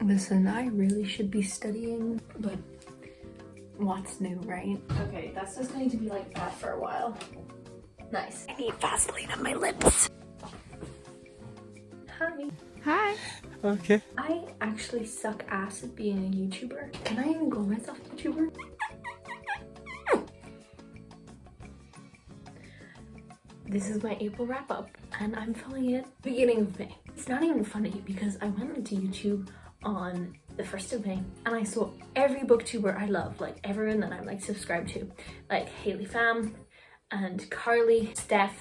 Listen, I really should be studying, but what's new, right? Okay, that's just going to be like that for a while. Nice. I need Vaseline on my lips. Hi. Hi. Okay. I actually suck ass at being a YouTuber. Can I even call myself a YouTuber? This is my April wrap up and I'm filming it beginning of May. It's not even funny because I went into YouTube on the 1st of May and I saw every booktuber I love, like everyone that I'm like subscribed to, like Haley Pham and Carly, Steph.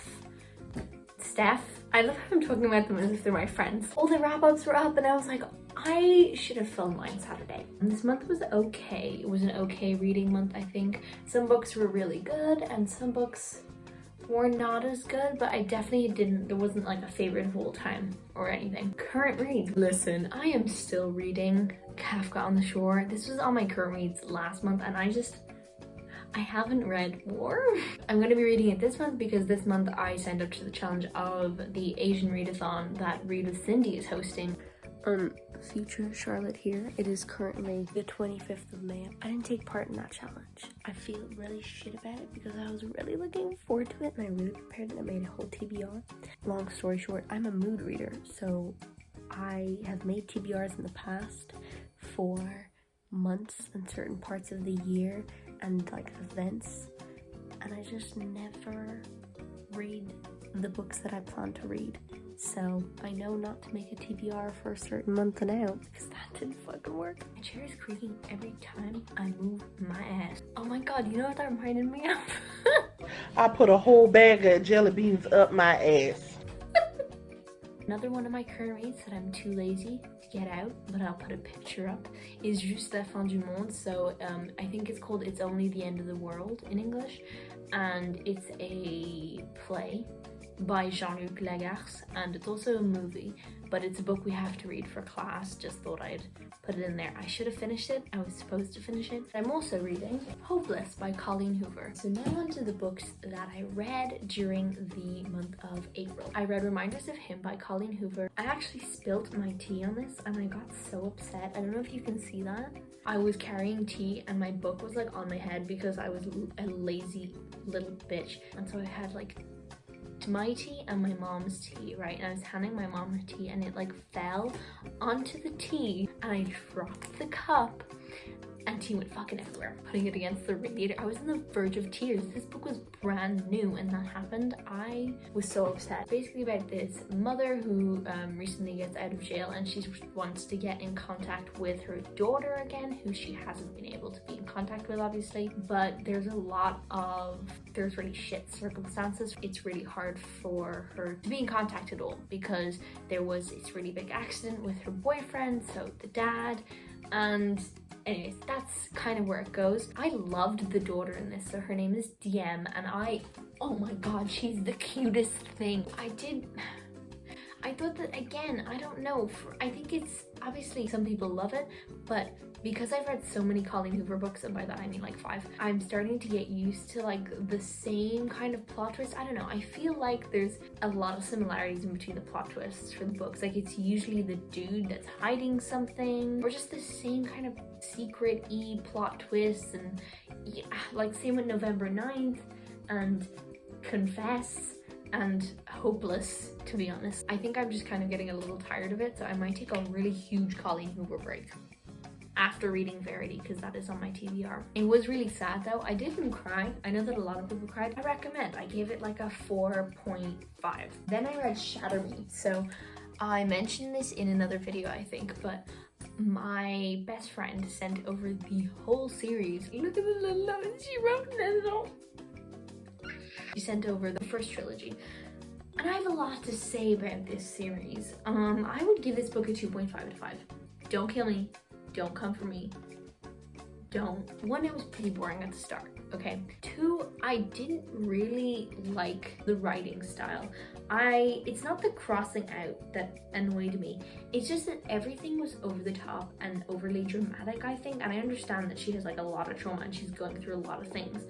I love how I'm talking about them as if they're my friends. All the wrap ups were up and I was like, I should have filmed mine Saturday. And this month was okay. It was an okay reading month, I think. Some books were really good and some books were not as good, but I definitely there wasn't like a favorite of all time or anything. Current reads. Listen, I am still reading Kafka on the Shore. This was on my current reads last month and I haven't read more. I'm going to be reading it this month because this month I signed up to the challenge of the Asian readathon that Read with Cindy is hosting. Future Charlotte here. It is currently the 25th of May. I didn't take part in that challenge. I feel really shit about it because I was really looking forward to it and I really prepared it. I made a whole TBR. Long story short, I'm a mood reader, so I have made TBRs in the past for months and certain parts of the year and like events, and I just never read the books that I plan to read. So I know not to make a TBR for a certain month and out because that didn't fucking work. My chair is creaking every time I move my ass. Oh my god, you know what that reminded me of? I put a whole bag of jelly beans up my ass. Another one of my current reads that I'm too lazy to get out, but I'll put a picture up, is Juste la fin du monde. So I think it's called It's Only the End of the World in English, and it's a play by Jean-Luc Lagarce, and it's also a movie, but it's a book we have to read for class. Just thought I'd put it in there. I should have finished it. I was supposed to finish it. I'm also reading Hopeless by Colleen Hoover. So now on to the books that I read during the month of April. I read Reminders of Him by Colleen Hoover. I actually spilt my tea on this and I got so upset. I don't know if you can see that. I was carrying tea and my book was like on my head because I was a lazy little bitch, and so I had like my tea and my mom's tea, right? And I was handing my mom her tea and it like fell onto the tea and I dropped the cup and tea went fucking everywhere, putting it against the radiator. I was on the verge of tears. This book was brand new and that happened. I was so upset. Basically about this mother who recently gets out of jail and she wants to get in contact with her daughter again, who she hasn't been able to be in contact with obviously, but there's really shit circumstances. It's really hard for her to be in contact at all because there was this really big accident with her boyfriend, so the dad, and anyways, that's kind of where it goes. I loved the daughter in this. So her name is DM and oh my god, she's the cutest thing. I thought that, again, I don't know, I think it's, obviously some people love it, but because I've read so many Colleen Hoover books, and by that I mean like 5, I'm starting to get used to like the same kind of plot twist. I don't know, I feel like there's a lot of similarities in between the plot twists for the books. Like it's usually the dude that's hiding something, or just the same kind of secret-y plot twists, and yeah, like same with November 9th and Confess and Hopeless, to be honest. I think I'm just kind of getting a little tired of it, so I might take a really huge Colleen Hoover break after reading Verity, because that is on my TBR. It was really sad though. I didn't cry. I know that a lot of people cried. I recommend. I gave it like a 4.5. Then I read Shatter Me. So I mentioned this in another video, I think, but my best friend sent over the whole series. Look at the little lines she wrote in it. She sent over the first trilogy, and I have a lot to say about this series. I would give this book a 2.5 out of 5. Don't kill me. Don't come for me. Don't. 1, it was pretty boring at the start, okay? 2, I didn't really like the writing style. It's not the crossing out that annoyed me. It's just that everything was over the top and overly dramatic, I think. And I understand that she has like a lot of trauma and she's going through a lot of things,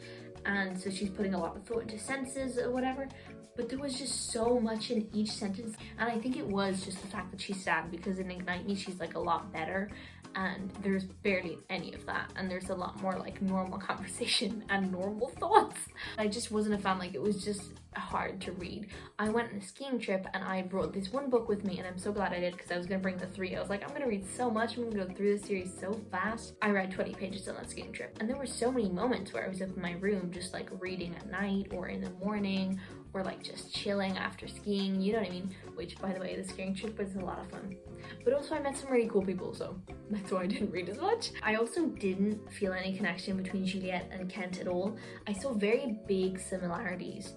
and so she's putting a lot of thought into sentences or whatever, but there was just so much in each sentence, and I think it was just the fact that she's sad, because in Ignite Me she's like a lot better, and there's barely any of that, and there's a lot more like normal conversation and normal thoughts. I just wasn't a fan. Like, it was just hard to read. I went on a skiing trip and I brought this one book with me, and I'm so glad I did, because I was gonna bring the 3. I was like, I'm gonna read so much, I'm gonna go through the series so fast. I read 20 pages on that skiing trip, and there were so many moments where I was up in my room just like reading at night or in the morning, or like just chilling after skiing, you know what I mean? Which, by the way, the skiing trip was a lot of fun. But also I met some really cool people, so that's why I didn't read as much. I also didn't feel any connection between Juliet and Kent at all. I saw very big similarities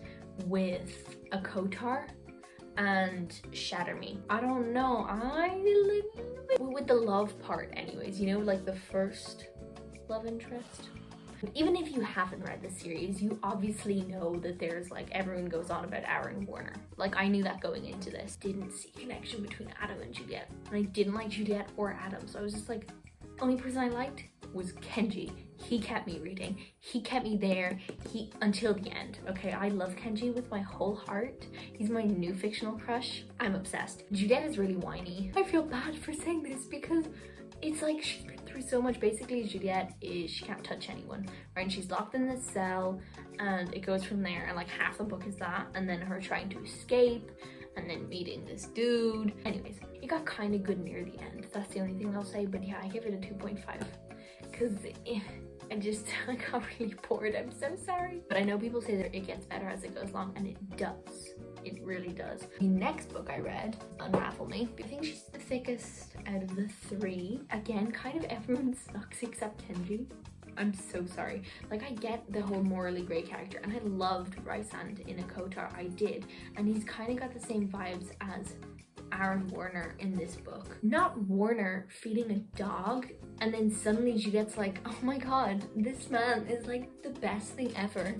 with a Kotar and Shatter Me. I don't know, with the love part anyways, you know, like the first love interest. Even if you haven't read the series, you obviously know that there's like, everyone goes on about Aaron Warner. Like, I knew that going into this. Didn't see connection between Adam and Juliet, and I didn't like Juliet or Adam, so I was just like, only person I liked was Kenji. He kept me reading, he kept me there, until the end. Okay, I love Kenji with my whole heart. He's my new fictional crush. I'm obsessed. Juliet is really whiny. I feel bad for saying this because it's like she's been through so much. Basically, Juliet is, she can't touch anyone, right? And she's locked in this cell, and it goes from there, and like half the book is that, and then her trying to escape, and then meeting this dude. Anyways, it got kind of good near the end. That's the only thing I'll say, but yeah, I give it a 2.5 because I got really bored. I'm so sorry. But I know people say that it gets better as it goes along, and it does. It really does. The next book I read, Unravel Me. I think she's the thickest out of the 3. Again, kind of everyone sucks except Kenji. I'm so sorry. Like, I get the whole morally grey character, and I loved Rysand in a Kotar. I did. And he's kind of got the same vibes as Aaron Warner in this book. Not Warner feeding a dog, and then suddenly Juliet's like, oh my god, this man is like the best thing ever.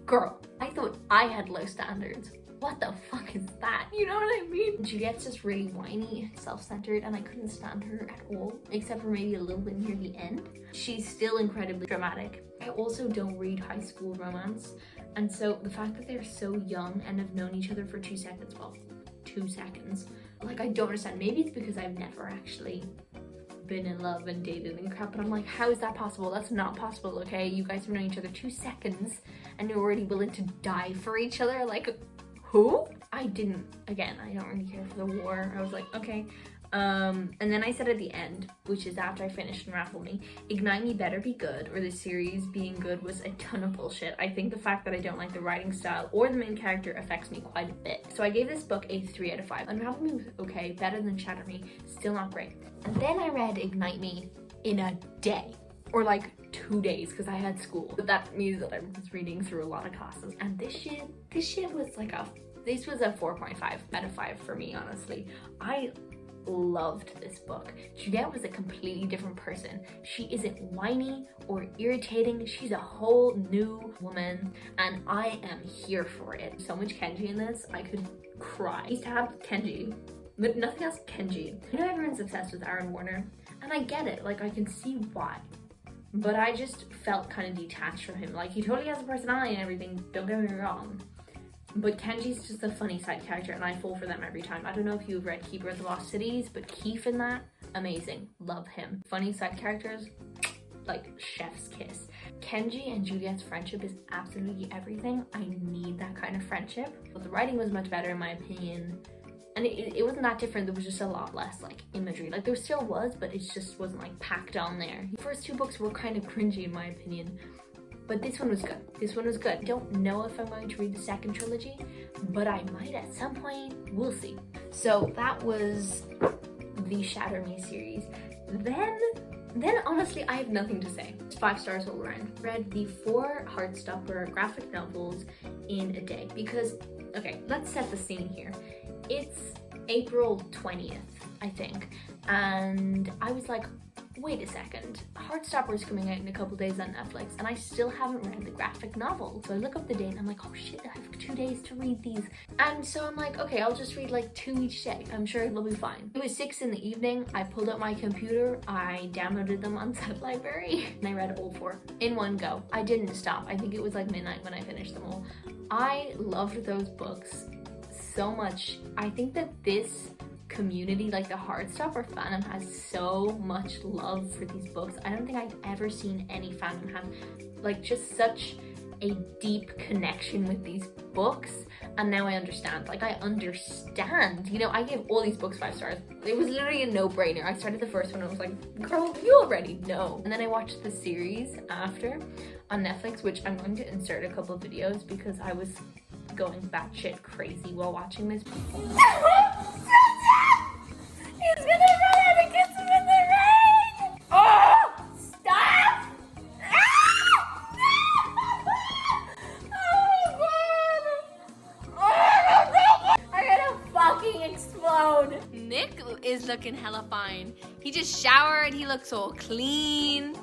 Girl, I thought I had low standards. What the fuck is that? You know what I mean? Juliet's just really whiny and self-centered, and I couldn't stand her at all, except for maybe a little bit near the end. She's still incredibly dramatic. I also don't read high school romance, and so the fact that they're so young and have known each other for 2 seconds, well, 2 seconds, like, I don't understand. Maybe it's because I've never actually been in love and dated and crap, but I'm like, how is that possible? That's not possible, okay? You guys have known each other 2 seconds and you're already willing to die for each other? Like, who? I don't really care for the war. I was like, okay. And then I said at the end, which is after I finished Unravel Me, Ignite Me better be good, or the series being good was a ton of bullshit. I think the fact that I don't like the writing style or the main character affects me quite a bit. So I gave this book a 3 out of 5. Unravel Me was okay, better than Shatter Me, still not great. And then I read Ignite Me in a day, or like 2 days, because I had school. But that means that I was reading through a lot of classes. And this shit was like this was a 4.5 out of 5 for me, honestly. I loved this book. Juliet was a completely different person. She isn't whiny or irritating. She's a whole new woman, and I am here for it. So much Kenji in this, I could cry. I used to have Kenji, but nothing else Kenji. I know everyone's obsessed with Aaron Warner, and I get it. Like, I can see why. But I just felt kind of detached from him. Like, he totally has a personality and everything, don't get me wrong. But Kenji's just a funny side character, and I fall for them every time. I don't know if you've read Keeper of the Lost Cities, but Keith in that, amazing. Love him. Funny side characters, like chef's kiss. Kenji and Juliet's friendship is absolutely everything. I need that kind of friendship. But the writing was much better in my opinion. And it wasn't that different. There was just a lot less like imagery. Like, there still was, but it just wasn't like packed on there. The first 2 books were kind of cringy in my opinion. But this one was good. This one was good. I don't know if I'm going to read the second trilogy, but I might at some point. We'll see. So that was the Shatter Me series. Then honestly, I have nothing to say. It's 5 stars all around. Read the 4 heartstopper graphic novels in a day because, okay, let's set the scene here. It's April 20th, I think. And I was like, wait a second, Heartstopper is coming out in a couple days on Netflix and I still haven't read the graphic novel. So I look up the date and I'm like, oh shit, I have 2 days to read these. And so I'm like, okay, I'll just read like 2 each day. I'm sure it'll be fine. It was 6 in the evening. I pulled up my computer, I downloaded them on Set Library and I read all 4 in one go. I didn't stop. I think it was like midnight when I finished them all. I loved those books so much. I think that this community, like the Heartstopper fandom, has so much love for these books. I don't think I've ever seen any fandom have like just such a deep connection with these books. And now I understand. Like, I understand. You know, I gave all these books 5 stars. It was literally a no-brainer. I started the first one and I was like, girl, you already know. And then I watched the series after on Netflix, which I'm going to insert a couple of videos because I was going batshit crazy while watching this. He's gonna run out and kiss him in the rain! Oh! Stop! Oh, I'm gonna fucking explode! Nick is looking hella fine. He just showered, he looks all clean.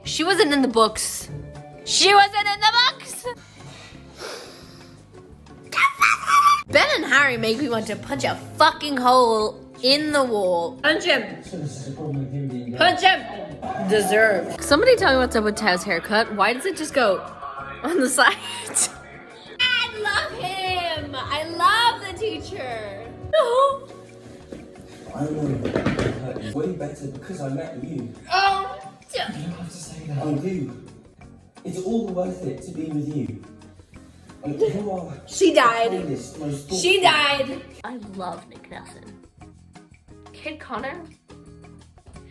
She wasn't in the books. She wasn't in the books! Ben and Harry make me want to punch a fucking hole in the wall. Punch him! Punch him! Deserved. Somebody tell me what's up with Tao's haircut. Why does it just go on the side? I love him! I love the teacher! No! I know. Way better because I met you. Oh! You don't have to say that. I do. It's all worth it to be with you. You are. She died. Kindest, She died. I love Nick Nelson. Kid Connor,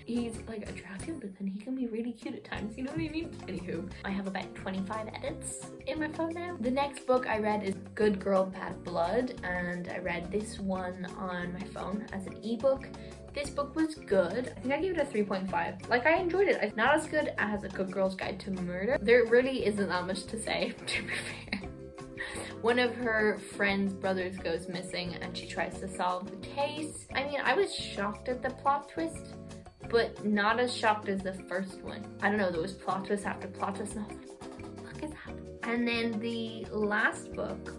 he's like attractive, but then he can be really cute at times, you know what I mean? Anywho, I have about 25 edits in my phone now. The next book I read is Good Girl Bad Blood, and I read this one on my phone as an ebook. This book was good. I think I gave it a 3.5. Like, I enjoyed it. It's not as good as A Good Girl's Guide to Murder. There really isn't that much to say, to be fair. One of her friend's brothers goes missing and she tries to solve the case. I mean, I was shocked at the plot twist, but not as shocked as the first one. I don't know, there was plot twist after plot twist and I was like, what the fuck is happening? And then the last book,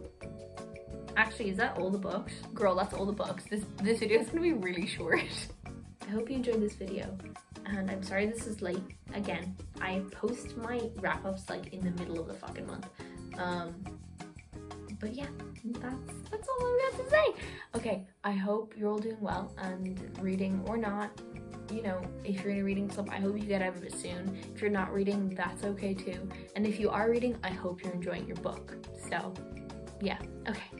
actually, is that all the books? Girl, that's all the books. This video is gonna be really short. I hope you enjoyed this video. And I'm sorry this is late. Again, I post my wrap-ups like in the middle of the fucking month. But yeah, that's all I've got to say. Okay, I hope you're all doing well and reading or not. You know, if you're in a reading club, I hope you get out of it soon. If you're not reading, that's okay too. And if you are reading, I hope you're enjoying your book. So, yeah, okay.